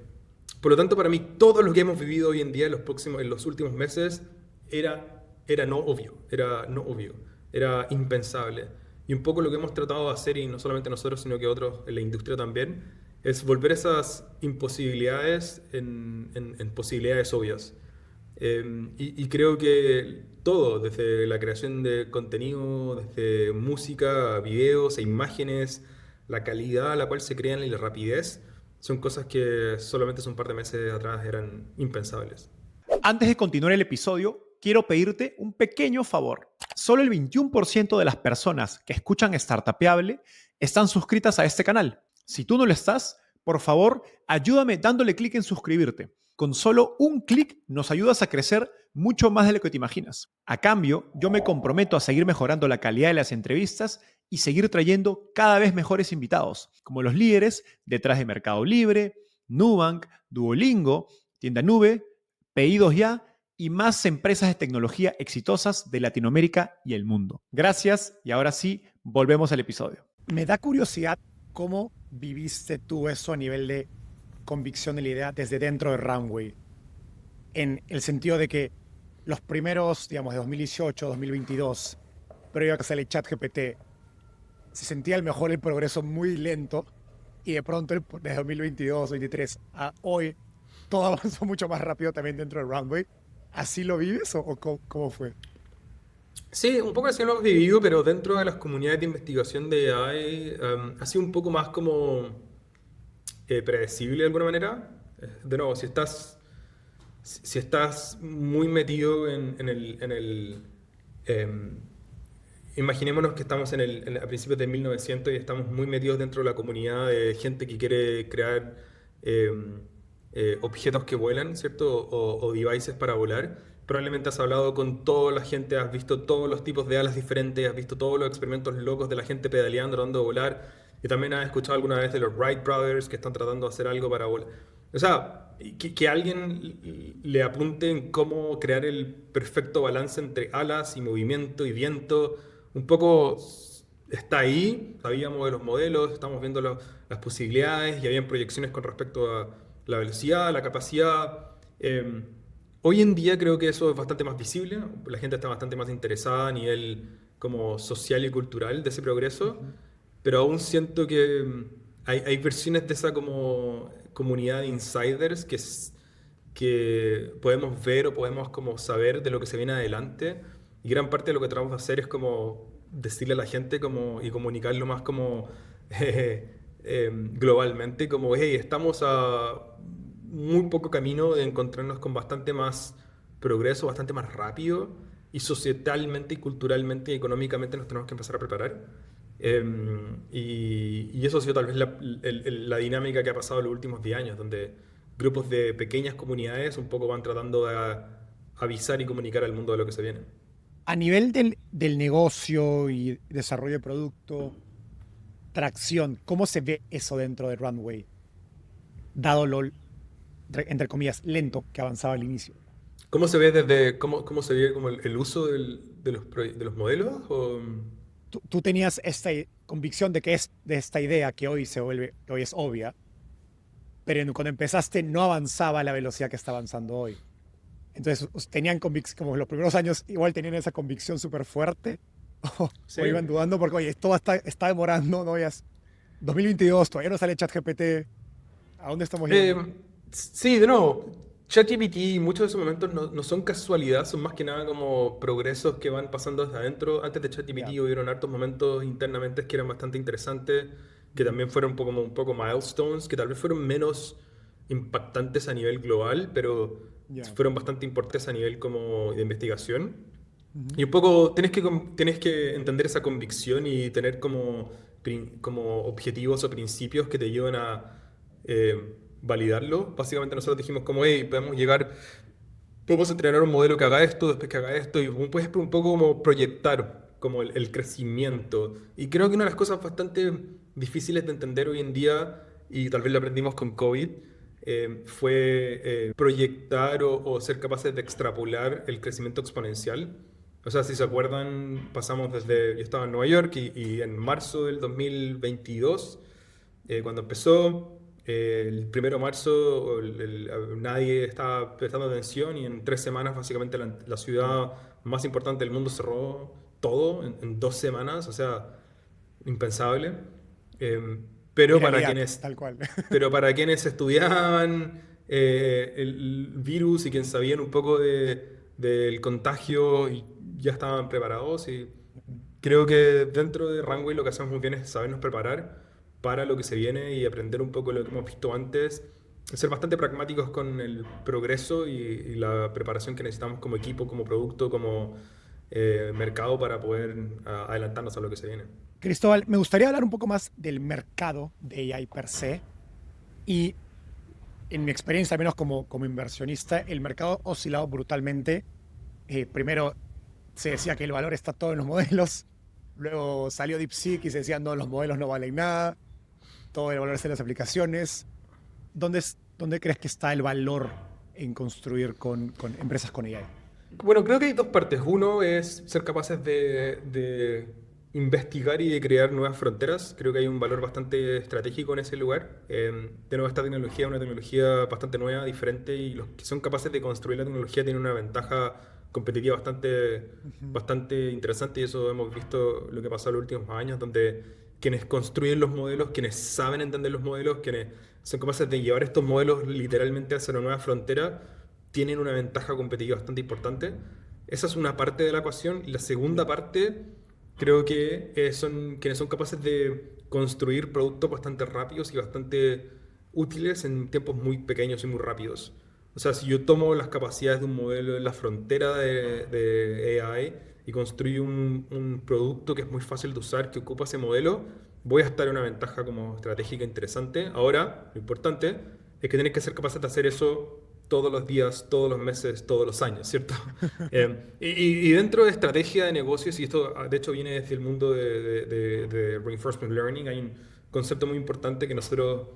Speaker 1: por lo tanto, para mí, todo lo que hemos vivido hoy en día, en los últimos meses, era no obvio, era no obvio, era impensable. Y un poco lo que hemos tratado de hacer, y no solamente nosotros, sino que otros en la industria también, es volver esas imposibilidades en posibilidades obvias. Y creo que todo, desde la creación de contenido, desde música, videos e imágenes, la calidad a la cual se crean y la rapidez, son cosas que solamente hace un par de meses atrás eran impensables.
Speaker 2: Antes de continuar el episodio, quiero pedirte un pequeño favor. Solo el 21% de las personas que escuchan Startupeable están suscritas a este canal. Si tú no lo estás, Por favor, ayúdame dándole clic en suscribirte. Con solo un clic nos ayudas a crecer mucho más de lo que te imaginas. A cambio, yo me comprometo a seguir mejorando la calidad de las entrevistas y seguir trayendo cada vez mejores invitados, como los líderes detrás de Mercado Libre, Nubank, Duolingo, Tienda Nube, Pedidos Ya y más empresas de tecnología exitosas de Latinoamérica y el mundo. Gracias y ahora sí, volvemos al episodio. Me da curiosidad cómo viviste tú eso a nivel de convicción de la idea desde dentro de Runway, en el sentido de que los primeros, digamos, de 2018, 2022, previo a que sale ChatGPT, se sentía el progreso muy lento y de pronto desde 2022, 2023 a hoy, todo avanzó mucho más rápido también dentro de Runway. ¿Así lo vives o cómo fue?
Speaker 1: Sí, un poco así lo hemos vivido, pero dentro de las comunidades de investigación de AI ha sido un poco más como predecible de alguna manera. De nuevo, si estás muy metido em, imaginémonos que estamos a principios de 1900 y estamos muy metidos dentro de la comunidad de gente que quiere crear objetos que vuelan, ¿cierto? O devices para volar. Probablemente has hablado con toda la gente, has visto todos los tipos de alas diferentes, has visto todos los experimentos locos de la gente pedaleando, tratando de volar. Y también has escuchado alguna vez de los Wright Brothers que están tratando de hacer algo para volar. O sea, que alguien le apunte en cómo crear el perfecto balance entre alas y movimiento y viento, un poco está ahí, sabíamos de los modelos, estamos viendo las posibilidades y habían proyecciones con respecto a la velocidad, la capacidad. Hoy en día creo que eso es bastante más visible, la gente está bastante más interesada a nivel como social y cultural de ese progreso, pero aún siento que hay versiones de esa como comunidad de insiders que podemos ver o podemos como saber de lo que se viene adelante y gran parte de lo que tratamos de hacer es como decirle a la gente como, y comunicarlo más como globalmente, como hey, estamos a muy poco camino de encontrarnos con bastante más progreso, bastante más rápido y societalmente y culturalmente y económicamente nos tenemos que empezar a preparar. Y eso ha sido tal vez la dinámica que ha pasado en los últimos 10 años, donde grupos de pequeñas comunidades un poco van tratando de avisar y comunicar al mundo de lo que se viene.
Speaker 2: A nivel del negocio y desarrollo de producto, tracción, ¿cómo se ve eso dentro de Runway? Dado lo, entre comillas, lento que avanzaba al inicio.
Speaker 1: ¿Cómo se ve cómo se ve como el uso de los modelos?
Speaker 2: Tú tenías esta convicción de que es de esta idea que hoy es obvia, pero cuando empezaste no avanzaba a la velocidad que está avanzando hoy. Entonces, tenían convicción, como en los primeros años, igual tenían esa convicción súper fuerte,
Speaker 1: Sí.
Speaker 2: o iban dudando porque, oye, todo está demorando, ¿no? Ya es 2022, todavía no sale ChatGPT, ¿a dónde estamos
Speaker 1: Eh,
Speaker 2: yendo?
Speaker 1: sí, de nuevo, ChatGPT, muchos de esos momentos no son casualidad, son más que nada como progresos que van pasando desde adentro. Antes de ChatGPT
Speaker 2: Ya,
Speaker 1: hubieron hartos momentos internamente que eran bastante interesantes, que también fueron un poco milestones, que tal vez fueron menos impactantes a nivel global, pero
Speaker 2: ya.
Speaker 1: fueron bastante importantes a nivel como de investigación.
Speaker 2: Ujú.
Speaker 1: Y un poco tienes que entender esa convicción y tener como, como objetivos o principios que te lleven a validarlo. Básicamente nosotros dijimos como, hey, podemos entrenar un modelo que haga esto, después que haga esto, y puedes un poco como proyectar como el crecimiento. Y creo que una de las cosas bastante difíciles de entender hoy en día, y tal vez lo aprendimos con COVID, fue proyectar o ser capaces de extrapolar el crecimiento exponencial. O sea, si se acuerdan, pasamos desde, yo estaba en Nueva York y en marzo del 2022, cuando empezó, el 1 de marzo nadie estaba prestando atención y en 3 semanas básicamente la ciudad más importante del mundo cerró todo en 2 semanas, o sea, impensable. Eh, pero para
Speaker 2: Viralidad,
Speaker 1: quienes,
Speaker 2: tal cual.
Speaker 1: pero para quienes estudiaban el virus y quienes sabían un poco del contagio y ya estaban preparados. Y creo que dentro de Runway lo que hacemos muy bien es sabernos preparar para lo que se viene y aprender un poco lo que hemos visto antes. Ser bastante pragmáticos con el progreso y la preparación que necesitamos como equipo, como producto, como mercado para poder adelantarnos a lo que se viene.
Speaker 2: Cristóbal, me gustaría hablar un poco más del mercado de AI per se. Y en mi experiencia, al menos como inversionista, el mercado ha oscilado brutalmente. Primero se decía que el valor está todo en los modelos, luego salió DeepSeek y se decía, no, los modelos no valen nada, todo el valor está en las aplicaciones. ¿Dónde crees que está el valor en construir con empresas con AI?
Speaker 1: Bueno, creo que hay dos partes. Uno es ser capaces de investigar y de crear nuevas fronteras. Creo que hay un valor bastante estratégico en ese lugar. De nuevo, esta tecnología es una tecnología bastante nueva, diferente, y los que son capaces de construir la tecnología tienen una ventaja competitiva
Speaker 2: Ujú.
Speaker 1: bastante interesante, y eso hemos visto lo que pasó en los últimos años, donde quienes construyen los modelos, quienes saben entender los modelos, quienes son capaces de llevar estos modelos literalmente hacia una nueva frontera, tienen una ventaja competitiva bastante importante. Esa es una parte de la ecuación. Y la segunda
Speaker 2: Ya.
Speaker 1: parte, creo que son quienes son capaces de construir productos bastante rápidos y bastante útiles en tiempos muy pequeños y muy rápidos. O sea, si yo tomo las capacidades de un modelo en la frontera de AI y construyo un producto que es muy fácil de usar, que ocupa ese modelo, voy a estar en una ventaja como estratégica interesante. Ahora, lo importante es que tienes que ser capaces de hacer eso todos los días, todos los meses, todos los años, ¿cierto? Y dentro de estrategia de negocios, y esto de hecho viene desde el mundo de reinforcement learning, hay un concepto muy importante que nosotros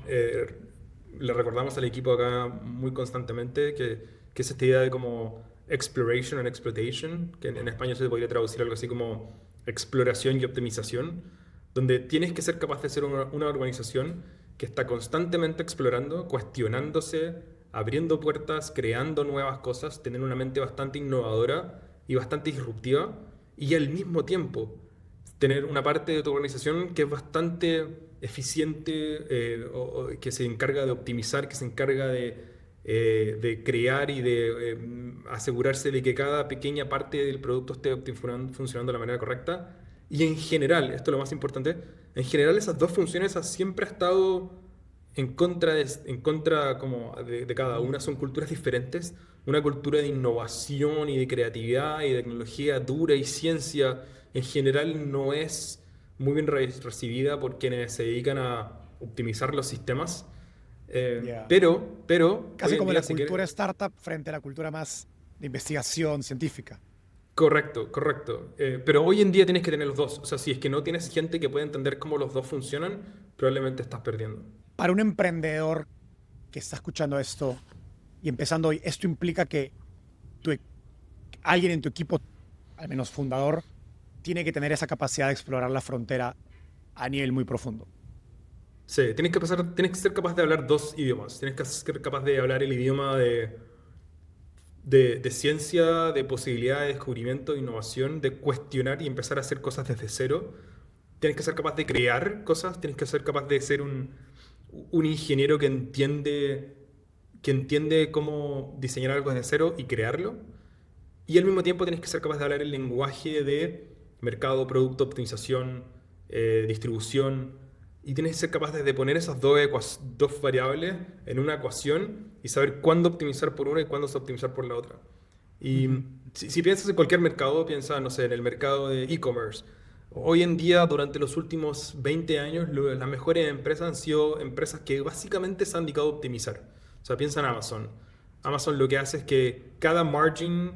Speaker 1: eh, le recordamos al equipo acá muy constantemente, que es esta idea de como exploration and exploitation, que en español se podría traducir algo así como exploración y optimización, donde tienes que ser capaz de ser una organización que está constantemente explorando, cuestionándose, abriendo puertas, creando nuevas cosas, tener una mente bastante innovadora y bastante disruptiva, y al mismo tiempo tener una parte de tu organización que es bastante eficiente, que se encarga de optimizar, que se encarga de crear y de asegurarse de que cada pequeña parte del producto esté funcionando de la manera correcta. Y en general, esto es lo más importante, en general esas dos funciones siempre ha estado en contra como de cada una. Son culturas diferentes, una cultura de innovación y de creatividad y de tecnología dura y ciencia en general no es muy bien recibida por quienes se dedican a optimizar los sistemas.
Speaker 2: Ya.
Speaker 1: Pero hoy
Speaker 2: Casi
Speaker 1: en
Speaker 2: como
Speaker 1: día
Speaker 2: la
Speaker 1: si quieres...
Speaker 2: cultura startup frente a la cultura más de investigación científica.
Speaker 1: Correcto, correcto. Pero hoy en día tienes que tener los dos. O sea, si es que no tienes gente que pueda entender cómo los dos funcionan, probablemente estás perdiendo.
Speaker 2: Para un emprendedor que está escuchando esto y empezando hoy, esto implica que tu e- alguien en tu equipo, al menos fundador, tiene que tener esa capacidad de explorar la frontera a nivel muy profundo.
Speaker 1: Sí, tienes que ser capaz de hablar dos idiomas. Tienes que ser capaz de hablar el idioma de ciencia, de posibilidad de descubrimiento, de innovación, de cuestionar y empezar a hacer cosas desde cero. Tienes que ser capaz de crear cosas, tienes que ser capaz de ser un ingeniero que entiende cómo diseñar algo desde cero y crearlo. Y al mismo tiempo tienes que ser capaz de hablar el lenguaje de mercado, producto, optimización, distribución. Y tienes que ser capaz de poner esas dos variables en una ecuación y saber cuándo optimizar por una y cuándo optimizar por la otra. Y
Speaker 2: Ujú.
Speaker 1: si piensas en cualquier mercado, piensa, no sé, en el mercado de e-commerce. Hoy en día, durante los últimos 20 años, las mejores empresas han sido empresas que básicamente se han dedicado a optimizar. O sea, piensa en Amazon. Amazon lo que hace es que cada margin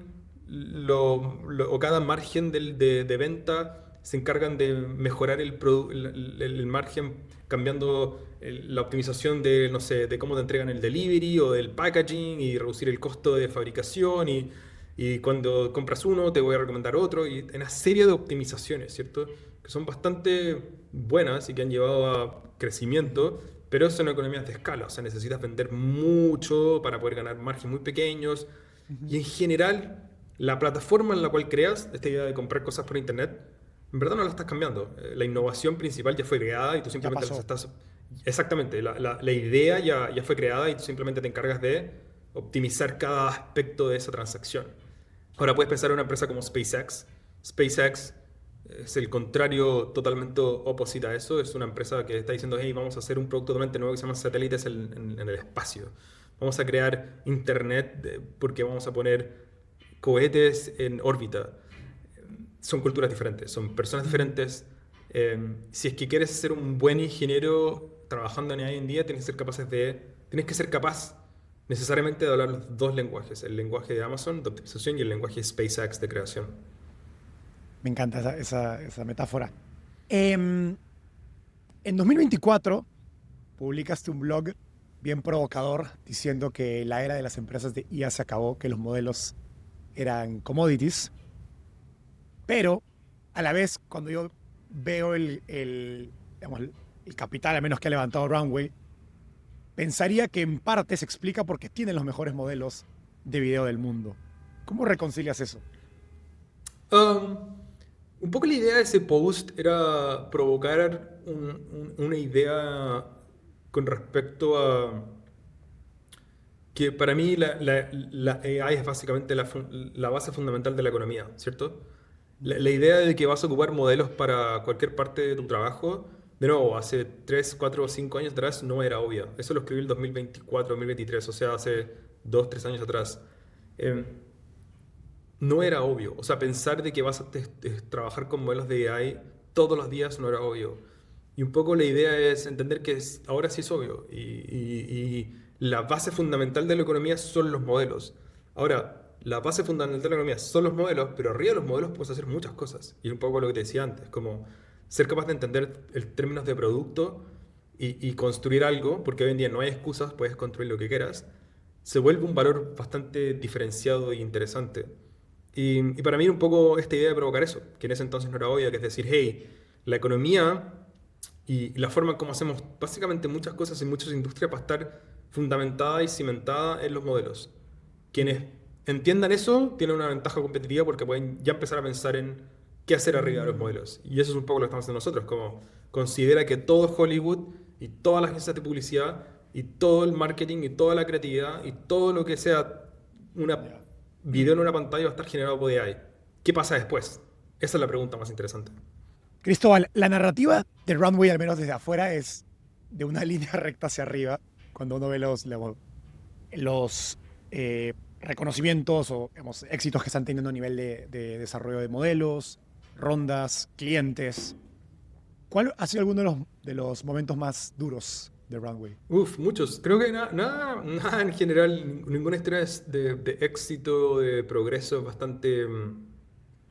Speaker 1: o cada margen de venta se encargan de mejorar el margen cambiando la optimización de, no sé, de cómo te entregan el delivery o del packaging y reducir el costo de fabricación y cuando compras uno te voy a recomendar otro y una serie de optimizaciones, ¿cierto? Que son bastante buenas y que han llevado a
Speaker 2: Ujú.
Speaker 1: crecimiento, pero son economías de escala, o sea, necesitas vender mucho para poder ganar márgenes muy pequeños y
Speaker 2: Ujú.
Speaker 1: en general la plataforma en la cual creas, esta idea de comprar cosas por internet, en verdad no la estás cambiando. La innovación principal ya fue creada y tú
Speaker 2: Ya
Speaker 1: simplemente las
Speaker 2: pasó.
Speaker 1: estás... Exactamente, la idea ya fue creada y tú simplemente te encargas de optimizar cada aspecto de esa transacción. Ahora puedes pensar en una empresa como SpaceX. SpaceX es el contrario totalmente opuesto a eso. Es una empresa que está diciendo, hey, vamos a hacer un producto totalmente nuevo que se llama satélites en el espacio. Vamos a crear internet porque vamos a poner cohetes en órbita. Son culturas diferentes, son personas
Speaker 2: Ujú.
Speaker 1: diferentes. Si es que quieres ser un buen ingeniero, trabajando en AI hoy en día, tienes que ser capaz necesariamente de hablar los dos lenguajes, el lenguaje de Amazon de optimización y el lenguaje de SpaceX de creación.
Speaker 2: Me encanta esa metáfora. En 2024 publicaste un blog bien provocador diciendo que la era de las empresas de IA se acabó, que los modelos eran commodities, pero a la vez cuando yo veo digamos, el capital, al menos que ha levantado Runway, pensaría que en parte se explica porque tienen los mejores modelos de video del mundo. ¿Cómo reconcilias eso?
Speaker 1: Un poco la idea de ese post era provocar una idea con respecto a que para mí la AI es básicamente la base fundamental de la economía, ¿cierto? La idea de que vas a ocupar modelos para cualquier parte de tu trabajo, de nuevo, hace 3, 4 o 5 años atrás no era obvia. Eso lo escribí en 2024, 2023, o sea, hace 2, 3 años atrás. Eh, no era obvio. O sea, pensar de que vas a trabajar con modelos de AI todos los días no era obvio. Y un poco la idea es entender que ahora sí es obvio. Y la base fundamental de la economía son los modelos. Ahora, la base fundamental de la economía son los modelos, pero arriba de los modelos puedes hacer muchas cosas. Y un poco lo que te decía antes, como ser capaz de entender el términos de producto y construir algo, porque hoy en día no hay excusas, puedes construir lo que quieras, se vuelve un valor bastante diferenciado e interesante. Y para mí un poco esta idea de provocar eso, que en ese entonces no era obvia, que es decir, hey, la economía y la forma en cómo hacemos básicamente muchas cosas en muchas industrias va a estar fundamentada y cimentada en los modelos. Quienes entiendan eso tienen una ventaja competitiva porque pueden ya empezar a pensar en qué hacer arriba de los modelos. Y eso es un poco lo que estamos haciendo nosotros, como considera que todo Hollywood y todas las agencias de publicidad y todo el marketing y toda la creatividad y todo lo que sea una video en una pantalla va a estar generado por AI. ¿Qué pasa después? Esa es la pregunta más interesante.
Speaker 2: Cristóbal, la narrativa de Runway, al menos desde afuera, es de una línea recta hacia arriba. Cuando uno ve los reconocimientos o digamos, éxitos que están teniendo a nivel de desarrollo de modelos, rondas, clientes. ¿Cuál ha sido alguno de los momentos más duros de Runway?
Speaker 1: Muchos. Creo que nada en general, ninguna historia de éxito, de progreso es bastante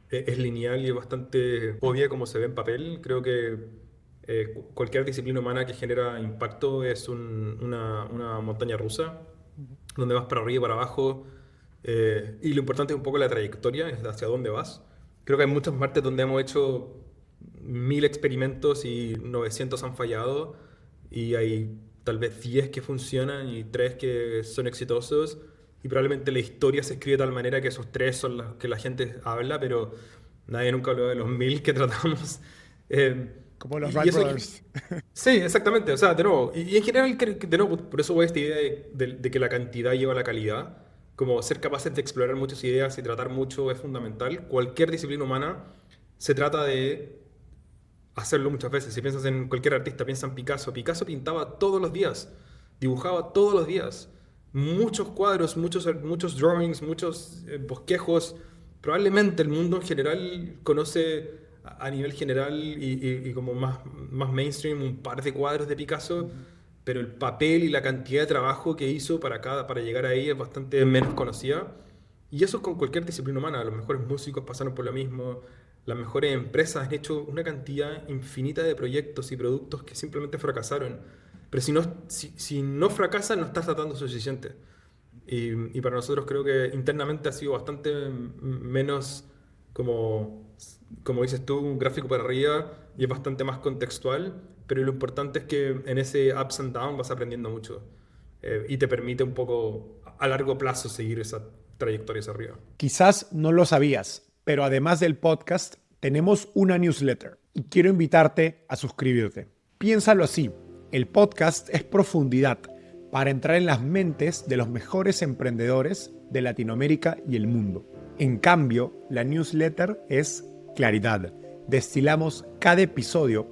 Speaker 1: es lineal y es bastante obvia como se ve en papel. Creo que cualquier disciplina humana que genera impacto es una montaña rusa, donde vas para arriba y para abajo. Y lo importante es un poco la trayectoria, es hacia dónde vas. Creo que hay muchas partes donde hemos hecho 1000 experimentos y 900 han fallado. Y hay tal vez 10 que funcionan y 3 que son exitosos. Y probablemente la historia se escribe de tal manera que esos 3 son los que la gente habla, pero nadie nunca habló de los 1000 que tratamos.
Speaker 2: Como los Wright Brothers.
Speaker 1: Sí, exactamente. O sea, de nuevo, y en general, de nuevo, por eso voy a esta idea de que la cantidad lleva a la calidad. Como ser capaces de explorar muchas ideas y tratar mucho es fundamental. Cualquier disciplina humana se trata de hacerlo muchas veces. Si piensas en cualquier artista, piensa en Picasso. Picasso pintaba todos los días, dibujaba todos los días. Muchos cuadros, muchos drawings, muchos bosquejos. Probablemente el mundo en general conoce a nivel general y como más mainstream un par de cuadros de Picasso, pero el papel y la cantidad de trabajo que hizo para llegar ahí es bastante menos conocida. Y eso es con cualquier disciplina humana. Los mejores músicos pasaron por lo mismo. Las mejores empresas han hecho una cantidad infinita de proyectos y productos que simplemente fracasaron. Pero si no fracasan, no estás tratando suficiente. Y para nosotros creo que internamente ha sido bastante menos como dices tú, un gráfico para arriba y es bastante más contextual, pero lo importante es que en ese ups and downs vas aprendiendo mucho y te permite un poco a largo plazo seguir esa trayectoria hacia arriba.
Speaker 2: Quizás no lo sabías, pero además del podcast, tenemos una newsletter y quiero invitarte a suscribirte. Piénsalo así, el podcast es profundidad para entrar en las mentes de los mejores emprendedores de Latinoamérica y el mundo. En cambio, la newsletter es claridad. Destilamos cada episodio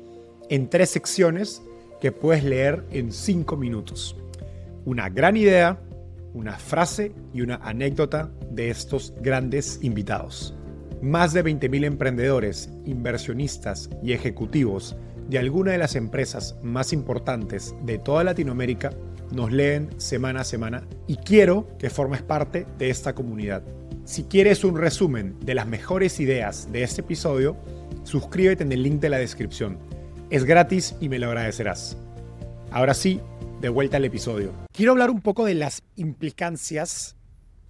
Speaker 2: en 3 secciones que puedes leer en 5 minutos. Una gran idea, una frase y una anécdota de estos grandes invitados. Más de 20.000 emprendedores, inversionistas y ejecutivos de alguna de las empresas más importantes de toda Latinoamérica nos leen semana a semana y quiero que formes parte de esta comunidad. Si quieres un resumen de las mejores ideas de este episodio, suscríbete en el link de la descripción. Es gratis y me lo agradecerás. Ahora sí, de vuelta al episodio. Quiero hablar un poco de las implicancias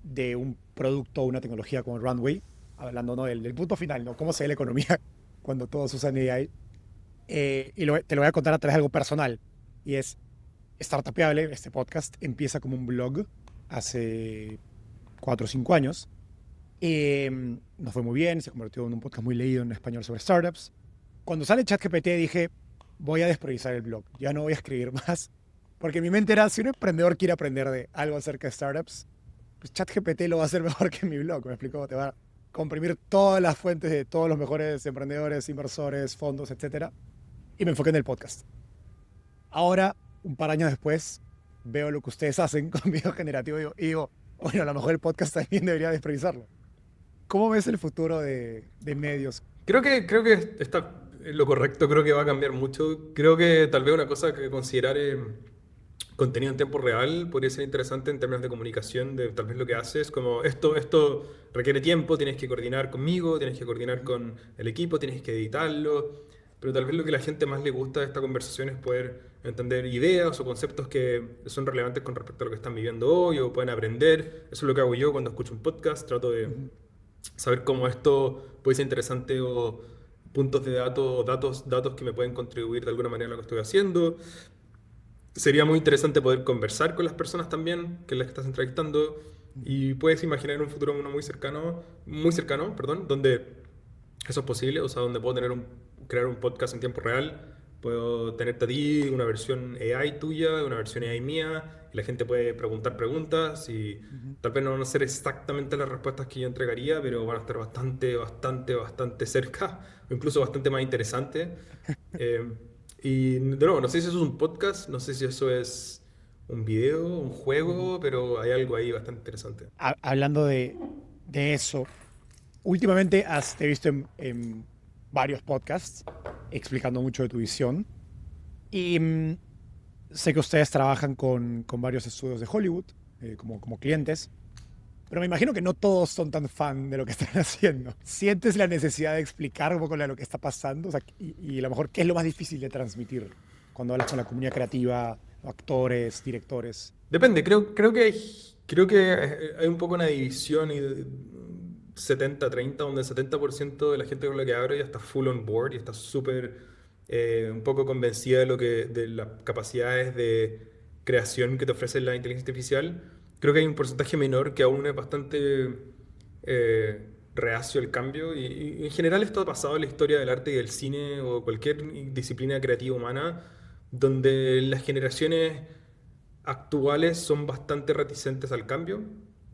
Speaker 2: de un producto o una tecnología como Runway, hablando, ¿no?, del punto final, ¿no? Cómo se ve la economía cuando todos usan AI. Te lo voy a contar a través de algo personal. Y es Startupeable, este podcast, empieza como un blog hace 4 o 5 años. Nos fue muy bien, se convirtió en un podcast muy leído en español sobre startups. Cuando sale ChatGPT dije, voy a despriorizar el blog, ya no voy a escribir más. Porque mi mente era, si un emprendedor quiere aprender de algo acerca de startups, pues ChatGPT lo va a hacer mejor que mi blog, ¿me explico? Te va a comprimir todas las fuentes de todos los mejores emprendedores, inversores, fondos, etc. Y me enfoqué en el podcast. Ahora, un par de años después, veo lo que ustedes hacen con video generativo y digo, bueno, a lo mejor el podcast también debería despriorizarlo. ¿Cómo ves el futuro de medios?
Speaker 1: Creo que está lo correcto, creo que va a cambiar mucho. Creo que tal vez una cosa que considerar contenido en tiempo real podría ser interesante en términos de comunicación, de tal vez lo que haces, como esto requiere tiempo, tienes que coordinar conmigo, tienes que coordinar con el equipo, tienes que editarlo, pero tal vez lo que a la gente más le gusta de esta conversación es poder entender ideas o conceptos que son relevantes con respecto a lo que están viviendo hoy o pueden aprender. Eso es lo que hago yo cuando escucho un podcast, trato de saber cómo esto puede ser interesante o puntos de datos que me pueden contribuir de alguna manera a lo que estoy haciendo. Sería muy interesante poder conversar con las personas también, que las que estás entrevistando, y puedes imaginar un futuro uno muy cercano, perdón, donde eso es posible, o sea, donde puedo crear un podcast en tiempo real, puedo tenerte a ti, una versión AI tuya, una versión AI mía, y la gente puede preguntar preguntas y tal vez no van a ser exactamente las respuestas que yo entregaría, pero van a estar bastante cerca, o incluso bastante más interesantes. Eh, y de nuevo, no sé si eso es un podcast, no sé si eso es un video, un juego, pero hay algo ahí bastante interesante.
Speaker 2: Hablando de eso, últimamente te he visto en varios podcasts explicando mucho de tu visión. Y sé que ustedes trabajan con varios estudios de Hollywood como clientes. Pero me imagino que no todos son tan fan de lo que están haciendo. ¿Sientes la necesidad de explicar un poco lo que está pasando? O sea, y a lo mejor, ¿qué es lo más difícil de transmitir cuando hablas con la comunidad creativa, actores, directores?
Speaker 1: Depende, creo que hay un poco una división 70-30, donde el 70% de la gente con la que hablo ya está full on board y está súper un poco convencida de las capacidades de creación que te ofrece la inteligencia artificial. Creo que hay un porcentaje menor que aún es bastante reacio al cambio y en general esto ha pasado en la historia del arte y del cine o cualquier disciplina creativa humana, donde las generaciones actuales son bastante reticentes al cambio.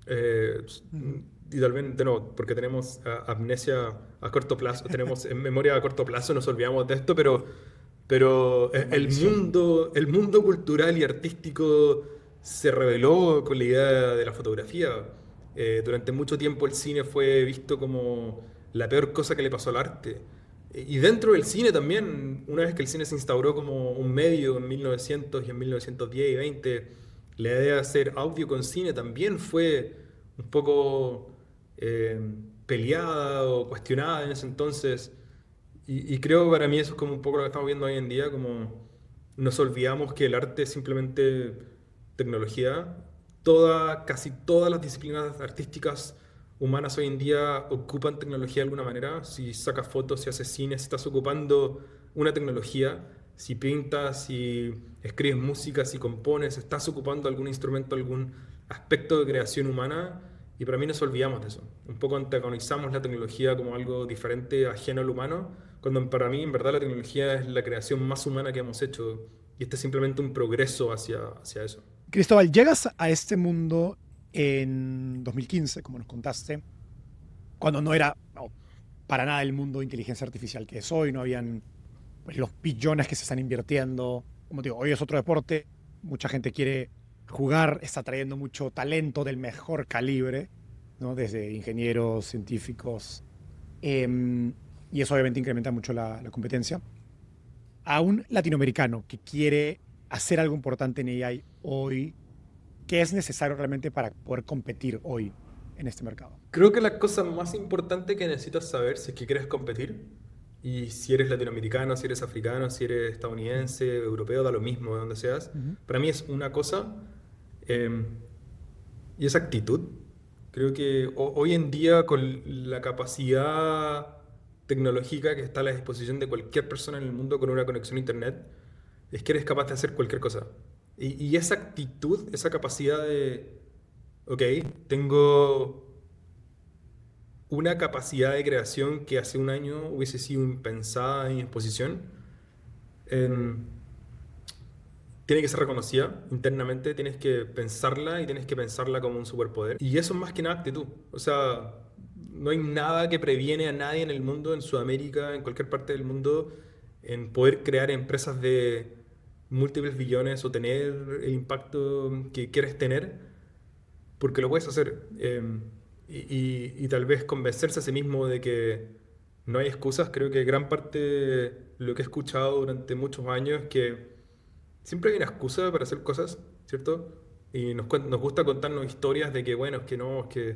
Speaker 1: Eh,
Speaker 2: Ujú.
Speaker 1: y tal vez, de nuevo, porque tenemos amnesia a corto plazo, tenemos en memoria a corto plazo, nos olvidamos de esto, pero
Speaker 2: Qué maldición.
Speaker 1: el mundo cultural y artístico se reveló con la idea de la fotografía. Durante mucho tiempo el cine fue visto como la peor cosa que le pasó al arte. Y dentro del cine también, una vez que el cine se instauró como un medio en 1900 y en 1910 y 20, la idea de hacer audio con cine también fue un poco eh, peleada o cuestionada en ese entonces. Y creo que para mí eso es como un poco lo que estamos viendo hoy en día, como nos olvidamos que el arte es simplemente tecnología. Casi todas las disciplinas artísticas humanas hoy en día ocupan tecnología de alguna manera. Si sacas fotos, si haces cine, si estás ocupando una tecnología. Si pintas, si escribes música, si compones, estás ocupando algún instrumento, algún aspecto de creación humana. Y para mí nos olvidamos de eso. Un poco antagonizamos la tecnología como algo diferente, ajeno al humano, cuando para mí en verdad la tecnología es la creación más humana que hemos hecho. Y este es simplemente un progreso hacia eso.
Speaker 2: Cristóbal, llegas a este mundo en 2015, como nos contaste, cuando no era para nada el mundo de inteligencia artificial que es hoy, no habían pues, los billones que se están invirtiendo. Como te digo, hoy es otro deporte, mucha gente quiere jugar, está trayendo mucho talento del mejor calibre, ¿no? Desde ingenieros, científicos, y eso obviamente incrementa mucho la competencia. A un latinoamericano que quiere hacer algo importante en AI hoy, ¿qué es necesario realmente para poder competir hoy en este mercado?
Speaker 1: Creo que la cosa más importante que necesitas saber si es que quieres competir, y si eres latinoamericano, si eres africano, si eres
Speaker 2: Ujú,
Speaker 1: estadounidense, europeo, da lo mismo de donde seas,
Speaker 2: ujú.
Speaker 1: para mí es una cosa, eh, y esa actitud. Creo que hoy en día, con la capacidad tecnológica que está a la disposición de cualquier persona en el mundo con una conexión a internet, es que eres capaz de hacer cualquier cosa. Y esa actitud, esa capacidad de, ok, tengo una capacidad de creación que hace un año hubiese sido impensada en mi exposición, em, tiene que ser reconocida internamente, tienes que pensarla y tienes que pensarla como un superpoder. Y eso es más que nada actitud. O sea, no hay nada que previene a nadie en el mundo, en Sudamérica, en cualquier parte del mundo, en poder crear empresas de múltiples billones o tener el impacto que quieres tener, porque lo puedes hacer. Y tal vez convencerse a sí mismo de que no hay excusas. Creo que gran parte de lo que he escuchado durante muchos años es que siempre hay una excusa para hacer cosas, ¿cierto? Y nos gusta contarnos historias de que, bueno, es que no, es que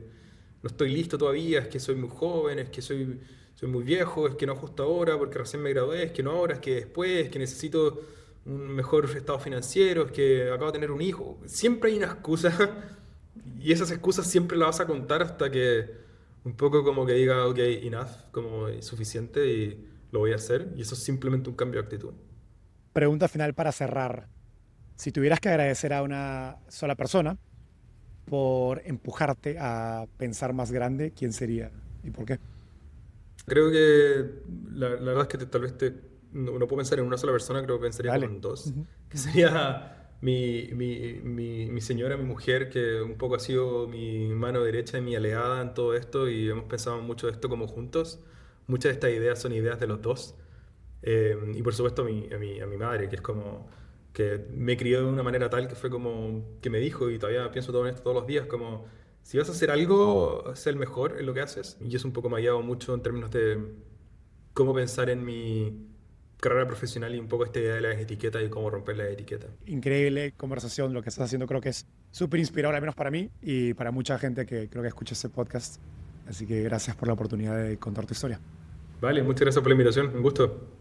Speaker 1: no estoy listo todavía, es que soy muy joven, es que soy muy viejo, es que no justo ahora porque recién me gradué, es que no ahora, es que después, es que necesito un mejor estado financiero, es que acabo de tener un hijo. Siempre hay una excusa y esas excusas siempre las vas a contar hasta que un poco como que diga, ok, enough, como suficiente y lo voy a hacer. Y eso es simplemente un cambio de actitud.
Speaker 2: Pregunta final para cerrar. Si tuvieras que agradecer a una sola persona por empujarte a pensar más grande, ¿quién sería y por qué?
Speaker 1: Creo que la verdad es que no puedo pensar en una sola persona, creo que pensaría como
Speaker 2: Dale.
Speaker 1: en dos,
Speaker 2: Ujú,
Speaker 1: que
Speaker 2: ujú.
Speaker 1: sería mi señora, mi mujer, que un poco ha sido mi mano derecha y mi aliada en todo esto y hemos pensado mucho de esto como juntos. Muchas de estas ideas son ideas de los dos. Y por supuesto a mi madre, que es como que me crió de una manera tal que fue como que me dijo, y todavía pienso todo en esto todos los días, como si vas a hacer algo, sé el mejor en lo que haces. Y eso un poco me ha guiado mucho en términos de cómo pensar en mi carrera profesional y un poco esta idea de las etiquetas y cómo romper las etiquetas.
Speaker 2: Increíble conversación. Lo que estás haciendo creo que es súper inspirador, al menos para mí y para mucha gente que creo que escucha este podcast. Así que gracias por la oportunidad de contar tu historia.
Speaker 1: Vale, muchas gracias por la invitación, un gusto.